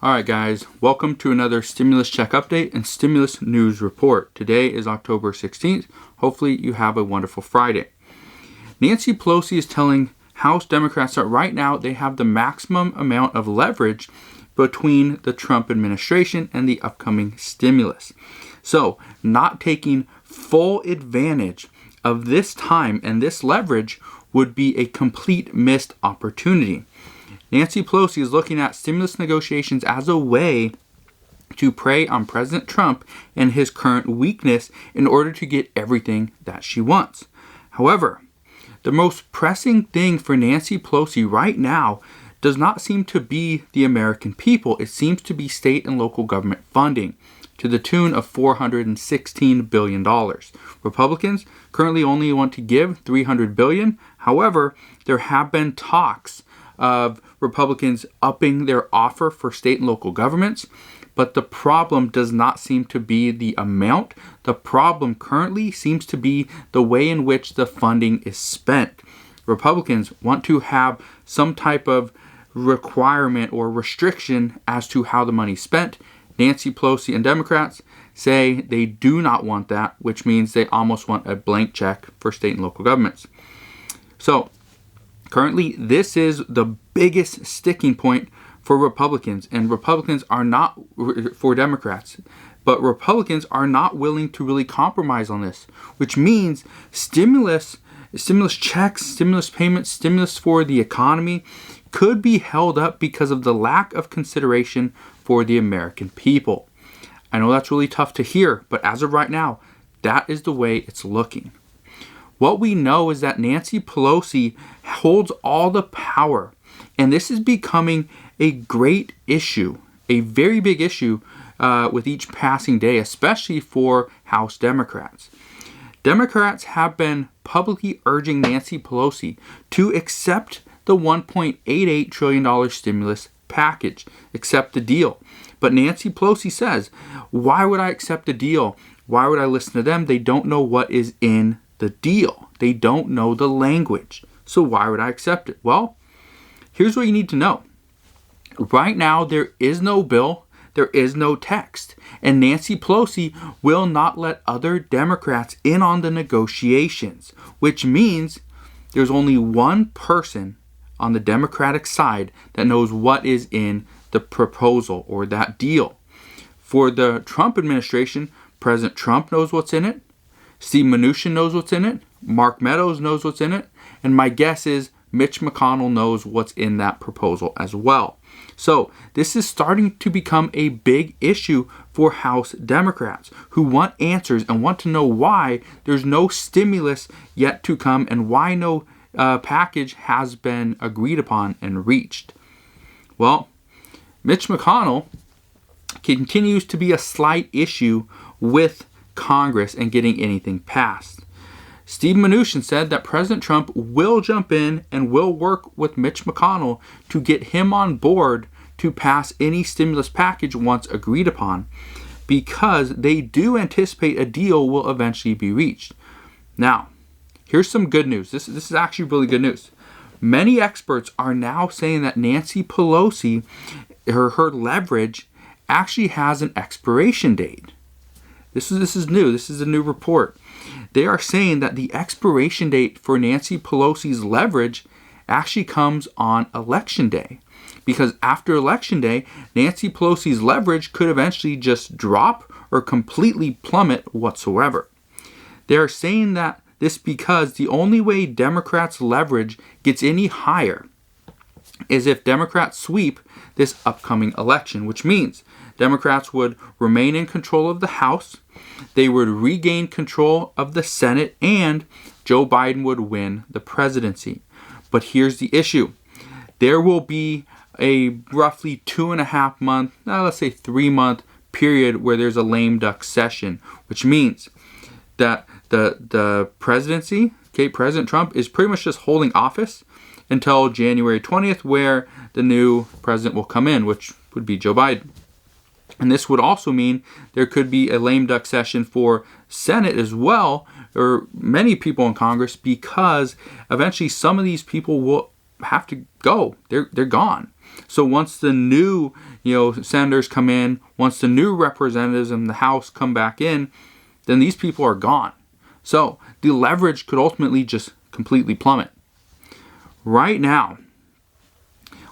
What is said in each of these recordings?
Alright guys, welcome to another stimulus check update and stimulus news report. Today is October 16th. Hopefully you have a wonderful Friday. Nancy Pelosi is telling House Democrats that right now they have the maximum amount of leverage between the Trump administration and the upcoming stimulus. So, not taking full advantage of this time and this leverage would be a complete missed opportunity. Nancy Pelosi is looking at stimulus negotiations as a way to prey on President Trump and his current weakness in order to get everything that she wants. However, the most pressing thing for Nancy Pelosi right now does not seem to be the American people. It seems to be state and local government funding to the tune of $416 billion. Republicans currently only want to give $300 billion. However, there have been talks of Republicans upping their offer for state and local governments, but the problem does not seem to be the amount. The problem currently seems to be the way in which the funding is spent. Republicans want to have some type of requirement or restriction as to how the money is spent. Nancy Pelosi and Democrats say they do not want that, which means they almost want a blank check for state and local governments. So, currently, this is the biggest sticking point for Republicans, and Republicans are not for Democrats, but Republicans are not willing to really compromise on this, which means stimulus checks, stimulus payments, stimulus for the economy could be held up because of the lack of consideration for the American people. I know that's really tough to hear, but as of right now, that is the way it's looking. What we know is that Nancy Pelosi holds all the power, and this is becoming a great issue, a very big issue with each passing day, especially for House Democrats. Democrats have been publicly urging Nancy Pelosi to accept the $1.88 trillion stimulus package, accept the deal. But Nancy Pelosi says, why would I accept the deal? Why would I listen to them? They don't know what is in the deal. They don't know the language. So why would I accept it? Well, here's what you need to know. Right now, there is no bill. There is no text. And Nancy Pelosi will not let other Democrats in on the negotiations, which means there's only one person on the Democratic side that knows what is in the proposal or that deal. For the Trump administration, President Trump knows what's in it. Steve Mnuchin knows what's in it. Mark Meadows knows what's in it. And my guess is Mitch McConnell knows what's in that proposal as well. So this is starting to become a big issue for House Democrats who want answers and want to know why there's no stimulus yet to come and why no package has been agreed upon and reached. Well, Mitch McConnell continues to be a slight issue with Congress and getting anything passed. Steve Mnuchin said that President Trump will jump in and will work with Mitch McConnell to get him on board to pass any stimulus package once agreed upon, because they do anticipate a deal will eventually be reached. Now, here's some good news. This is actually really good news. Many experts are now saying that Nancy Pelosi, her leverage, actually has an expiration date. This is new. This is a new report. They are saying that the expiration date for Nancy Pelosi's leverage actually comes on Election Day. Because after Election Day, Nancy Pelosi's leverage could eventually just drop or completely plummet whatsoever. They are saying that this because the only way Democrats' leverage gets any higher is if Democrats sweep this upcoming election, which means Democrats would remain in control of the House, they would regain control of the Senate, and Joe Biden would win the presidency. But here's the issue. There will be a roughly 2.5 month, let's say 3 month period where there's a lame duck session, which means that the presidency, President Trump is pretty much just holding office until January 20th, where the new president will come in, which would be Joe Biden. And this would also mean there could be a lame duck session for Senate as well, or many people in Congress, because eventually some of these people will have to go. They're gone. So once the new, senators come in, once the new representatives in the House come back in, then these people are gone. So the leverage could ultimately just completely plummet. Right now,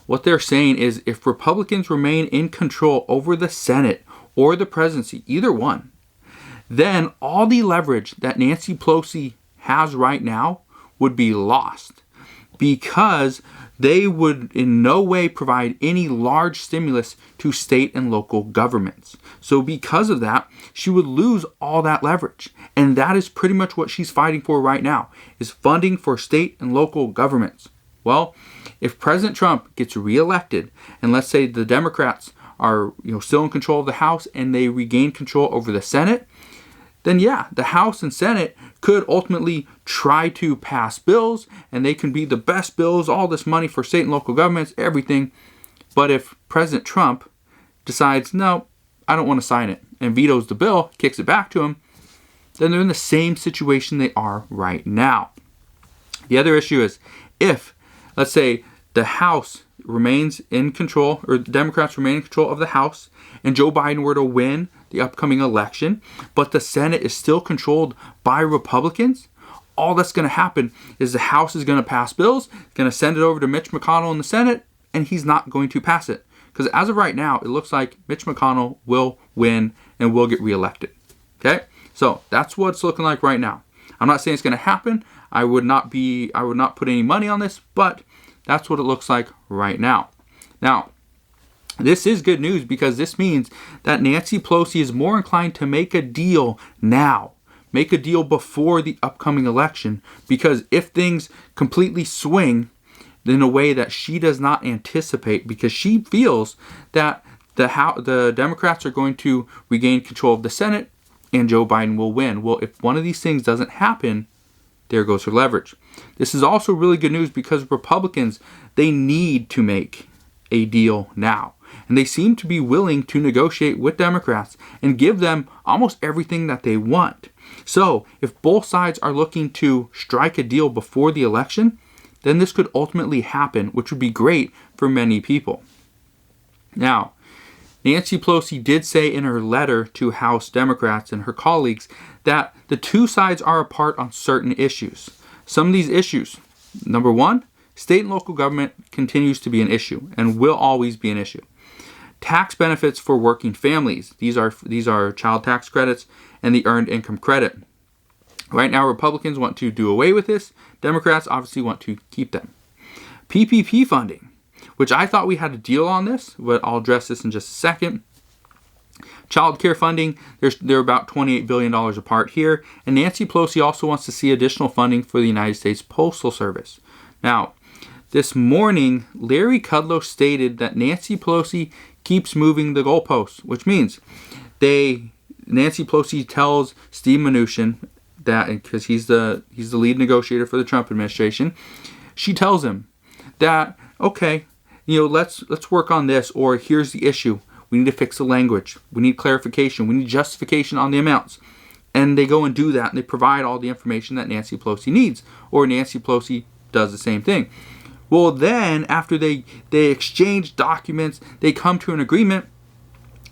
what they're saying is if Republicans remain in control over the Senate or the presidency, either one, then all the leverage that Nancy Pelosi has right now would be lost, because they would in no way provide any large stimulus to state and local governments. So because of that, she would lose all that leverage. And that is pretty much what she's fighting for right now, is funding for state and local governments. Well, if President Trump gets reelected, and let's say the Democrats are still in control of the House and they regain control over the Senate, then yeah, the House and Senate could ultimately try to pass bills, and they can be the best bills, all this money for state and local governments, everything. But if President Trump decides, no, I don't want to sign it, and vetoes the bill, kicks it back to him, then they're in the same situation they are right now. The other issue is if, let's say, the House remains in control, or the Democrats remain in control of the House, and Joe Biden were to win the upcoming election, but the Senate is still controlled by Republicans, all that's going to happen is the House is going to pass bills, going to send it over to Mitch McConnell in the Senate, and he's not going to pass it. Because as of right now, it looks like Mitch McConnell will win and will get reelected. Okay? So that's what it's looking like right now. I'm not saying it's going to happen. I would not put any money on this, but that's what it looks like right now. Now, this is good news, because this means that Nancy Pelosi is more inclined to make a deal now. Make a deal before the upcoming election, because if things completely swing in a way that she does not anticipate, because she feels that the Democrats are going to regain control of the Senate and Joe Biden will win. Well, if one of these things doesn't happen, there goes her leverage. This is also really good news, because Republicans, they need to make a deal now. And they seem to be willing to negotiate with Democrats and give them almost everything that they want. So if both sides are looking to strike a deal before the election, then this could ultimately happen, which would be great for many people. Now, Nancy Pelosi did say in her letter to House Democrats and her colleagues that the two sides are apart on certain issues. Some of these issues, number one, state and local government continues to be an issue and will always be an issue. Tax benefits for working families. These are child tax credits and the earned income credit. Right now, Republicans want to do away with this. Democrats obviously want to keep them. PPP funding, which I thought we had a deal on this, but I'll address this in just a second. Child care funding, they're about $28 billion apart here. And Nancy Pelosi also wants to see additional funding for the United States Postal Service. Now, this morning, Larry Kudlow stated that Nancy Pelosi keeps moving the goalposts, which means Nancy Pelosi tells Steve Mnuchin that, because he's the lead negotiator for the Trump administration, she tells him that, okay, let's work on this, or here's the issue. We need to fix the language. We need clarification. We need justification on the amounts. And they go and do that, and they provide all the information that Nancy Pelosi needs, or Nancy Pelosi does the same thing. Well, then, after they exchange documents, they come to an agreement,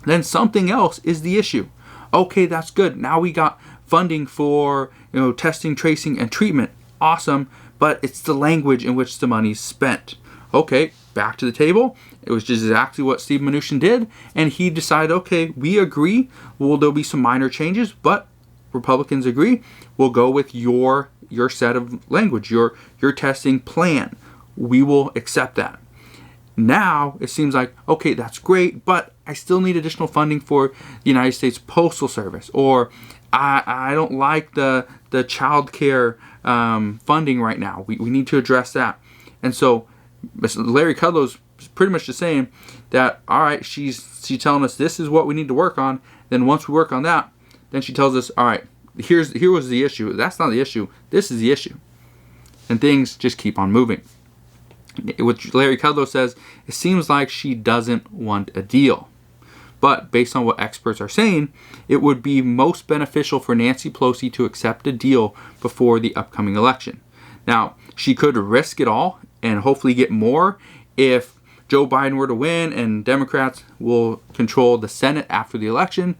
then something else is the issue. Okay, that's good. Now we got funding for testing, tracing, and treatment. Awesome, but it's the language in which the money's spent. Okay, back to the table. It was just exactly what Steve Mnuchin did, and he decided, okay, we agree. Well, there'll be some minor changes, but Republicans agree. We'll go with your set of language, your testing plan. We will accept that. Now it seems like, okay, that's great, but I still need additional funding for the United States Postal Service, or I don't like the child care funding right now. We need to address that. And so Larry Kudlow's pretty much just saying that, all right, she's telling us this is what we need to work on. Then once we work on that, then she tells us, all right, here was the issue. That's not the issue. This is the issue. And things just keep on moving. What Larry Kudlow says, it seems like she doesn't want a deal. But based on what experts are saying, it would be most beneficial for Nancy Pelosi to accept a deal before the upcoming election. Now, she could risk it all and hopefully get more if Joe Biden were to win and Democrats will control the Senate after the election.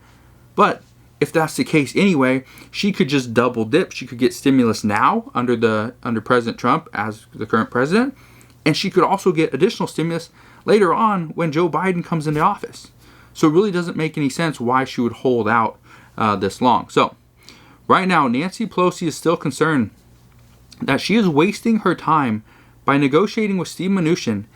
But if that's the case anyway, she could just double dip. She could get stimulus now under President Trump as the current president, and she could also get additional stimulus later on when Joe Biden comes into office. So it really doesn't make any sense why she would hold out this long. So right now, Nancy Pelosi is still concerned that she is wasting her time by negotiating with Steve Mnuchin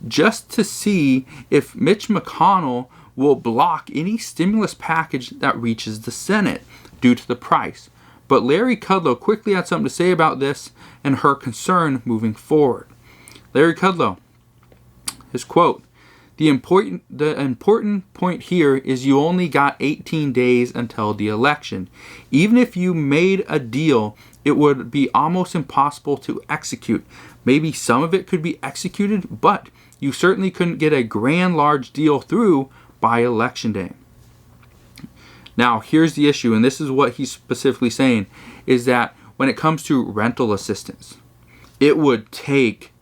just to see if Mitch McConnell will block any stimulus package that reaches the Senate due to the price. But Larry Kudlow quickly had something to say about this and her concern moving forward. Larry Kudlow, his quote, the important point here is you only got 18 days until the election. Even if you made a deal, it would be almost impossible to execute. Maybe some of it could be executed, but you certainly couldn't get a grand large deal through by election day. Now, here's the issue, and this is what he's specifically saying, is that when it comes to rental assistance, it would take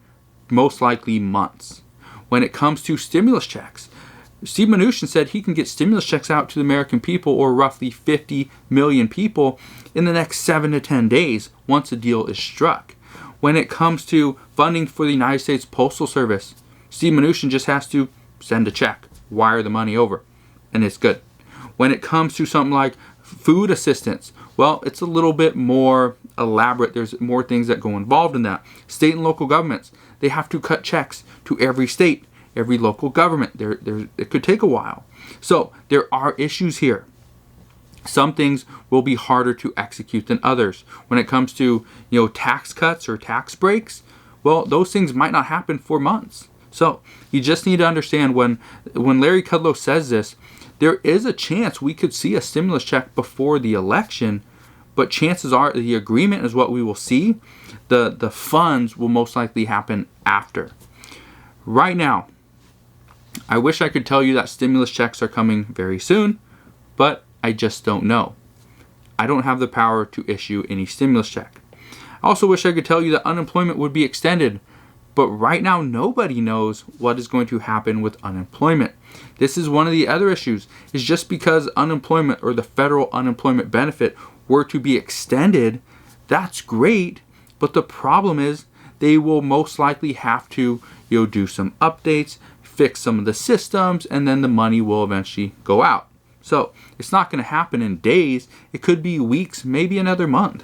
most likely months. When it comes to stimulus checks, Steve Mnuchin said he can get stimulus checks out to the American people, or roughly 50 million people, in the next 7 to 10 days once a deal is struck. When it comes to funding for the United States Postal Service, Steve Mnuchin just has to send a check, wire the money over, and it's good. When it comes to something like food assistance, well, it's a little bit more elaborate. There's more things that go involved in that. State and local governments, they have to cut checks to every state, every local government. It could take a while. So there are issues here. Some things will be harder to execute than others. When it comes to, tax cuts or tax breaks, well, those things might not happen for months. So you just need to understand when Larry Kudlow says this, there is a chance we could see a stimulus check before the election, but chances are the agreement is what we will see. The funds will most likely happen after. Right now, I wish I could tell you that stimulus checks are coming very soon, but I just don't know. I don't have the power to issue any stimulus check. I also wish I could tell you that unemployment would be extended, but right now nobody knows what is going to happen with unemployment. This is one of the other issues, is just because unemployment or the federal unemployment benefit were to be extended, that's great, but the problem is they will most likely have to do some updates, fix some of the systems, and then the money will eventually go out. So it's not going to happen in days. It could be weeks, maybe another month.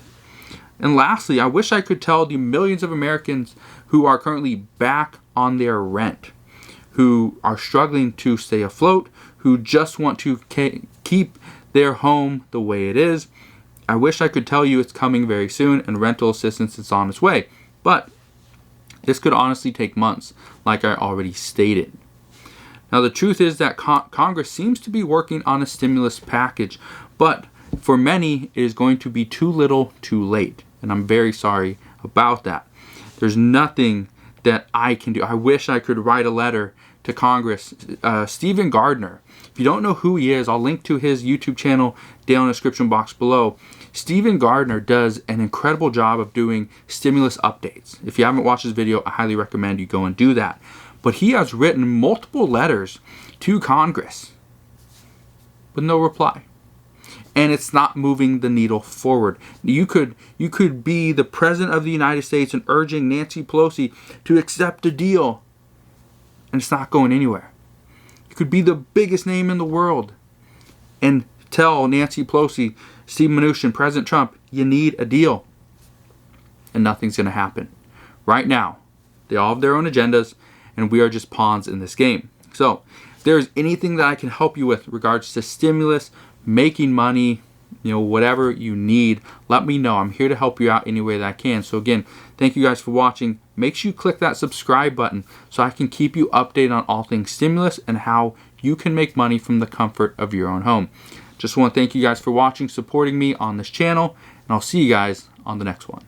And lastly, I wish I could tell the millions of Americans who are currently back on their rent, who are struggling to stay afloat, who just want to keep their home the way it is. I wish I could tell you it's coming very soon and rental assistance is on its way. But this could honestly take months, like I already stated. Now, the truth is that Congress seems to be working on a stimulus package, but for many, it is going to be too little, too late. And I'm very sorry about that. There's nothing that I can do. I wish I could write a letter to Congress. Stephen Gardner, if you don't know who he is, I'll link to his YouTube channel down in the description box below. Stephen Gardner does an incredible job of doing stimulus updates. If you haven't watched his video, I highly recommend you go and do that. But he has written multiple letters to Congress with no reply. And it's not moving the needle forward. You could be the President of the United States and urging Nancy Pelosi to accept a deal, and it's not going anywhere. You could be the biggest name in the world and tell Nancy Pelosi, Steve Mnuchin, President Trump, you need a deal. And nothing's going to happen. Right now, they all have their own agendas, and we are just pawns in this game. So, if there's anything that I can help you with regards to stimulus, making money, whatever you need, let me know. I'm here to help you out any way that I can. So again, thank you guys for watching. Make sure you click that subscribe button so I can keep you updated on all things stimulus and how you can make money from the comfort of your own home. Just want to thank you guys for watching, supporting me on this channel, and I'll see you guys on the next one.